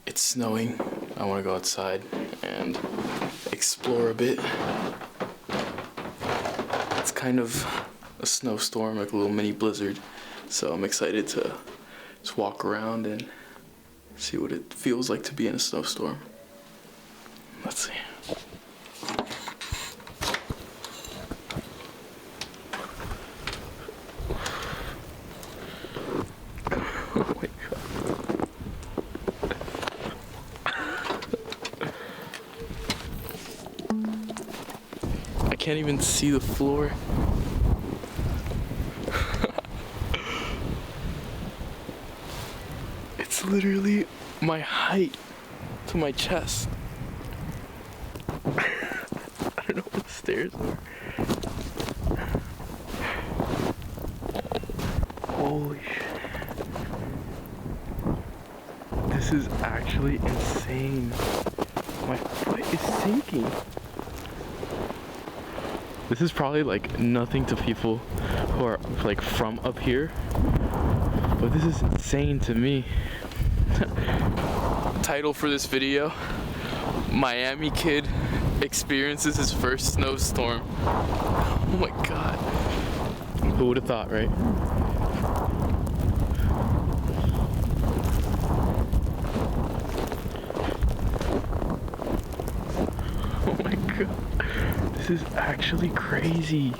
It's snowing. I want to go outside and explore a bit. It's kind of a snowstorm, like a little mini blizzard. So I'm excited to just walk around and see what it feels like to be in a snowstorm. Let's see. Oh my God. I can't even see the floor. It's literally my height to my chest. I don't know what the stairs are. Holy shit. This is actually insane. My foot is sinking. This is probably like nothing to people who are like from up here, but this is insane to me. Title for this video: Miami kid experiences his first snowstorm. Oh my God. Who would have thought, right? Oh my God. This is actually crazy.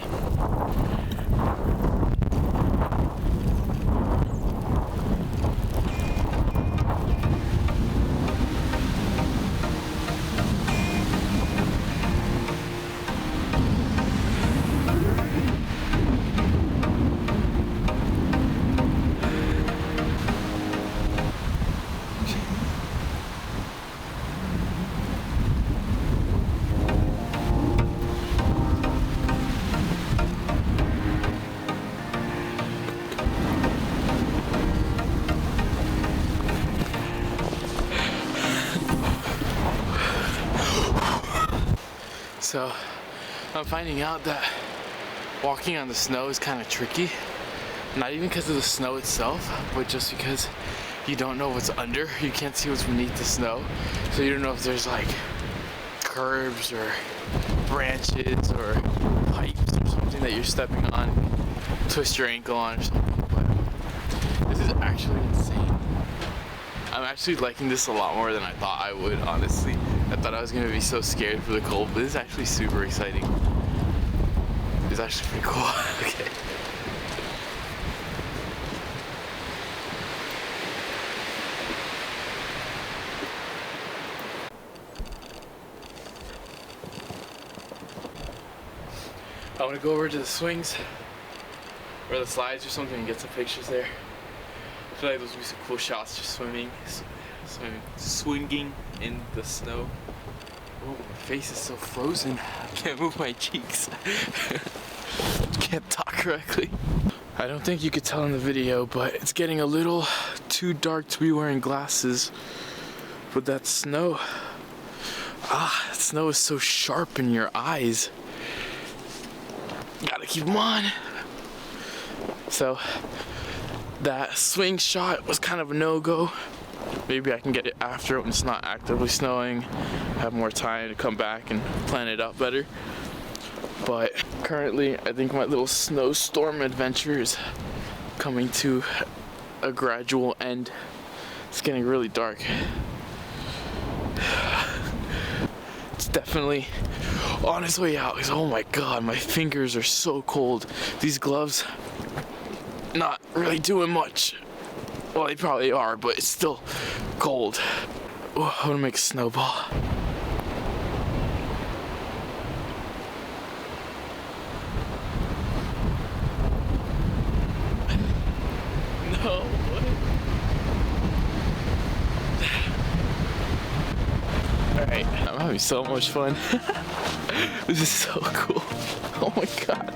So I'm finding out that walking on the snow is kind of tricky. Not even because of the snow itself, but just because you don't know what's under. You can't see what's beneath the snow. So you don't know if there's like curbs or branches or pipes or something that you're stepping on, twist your ankle on or something. But this is actually insane. I'm actually liking this a lot more than I thought I would, honestly. I thought I was gonna be so scared for the cold, but this is actually super exciting. It's actually pretty cool. Okay. I want to go over to the swings or the slides or something and get some pictures there. I feel like those would be some cool shots, just swinging in the snow. Oh, my face is so frozen. I can't move my cheeks. Can't talk correctly. I don't think you could tell in the video, but it's getting a little too dark to be wearing glasses with that snow. That snow is so sharp in your eyes. Gotta keep them on. So that swing shot was kind of a no-go. Maybe I can get it after when it's not actively snowing, have more time to come back and plan it out better. But currently, I think my little snowstorm adventure is coming to a gradual end. It's getting really dark. It's definitely on its way out. Oh my God, my fingers are so cold. These gloves, not really doing much. Well, they probably are, but it's still cold. Oh, I want to make a snowball. No, what? Alright, I'm having so much fun. This is so cool. Oh my God.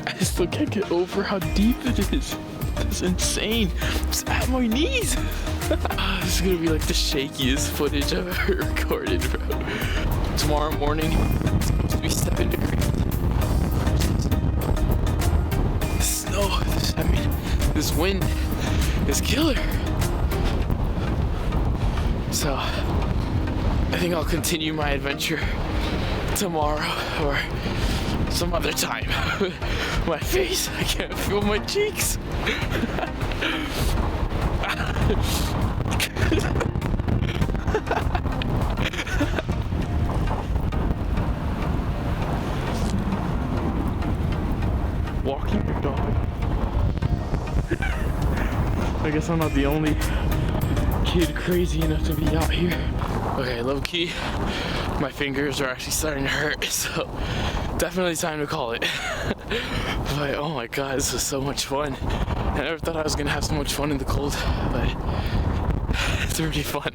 I still can't get over how deep it is. It's insane. It's at my knees. This is gonna be like the shakiest footage I've ever recorded, bro. Tomorrow morning, it's supposed to be 7 degrees. The snow, this wind is killer. So I think I'll continue my adventure tomorrow or some other time. My face, I can't feel my cheeks. Walking your dog. I guess I'm not the only kid crazy enough to be out here. Okay, low key, my fingers are actually starting to hurt, so definitely time to call it. But oh my god, this was so much fun. I never thought I was gonna have so much fun in the cold, but it's really fun.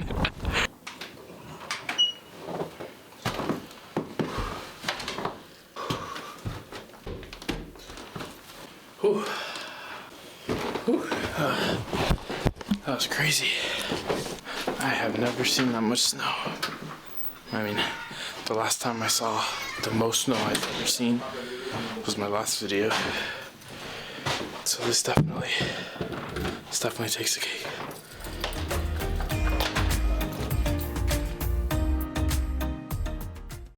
Whew. Whew. That was crazy. I have never seen that much snow. I mean, the last time I saw the most snow I've ever seen was my last video. So this definitely takes the cake.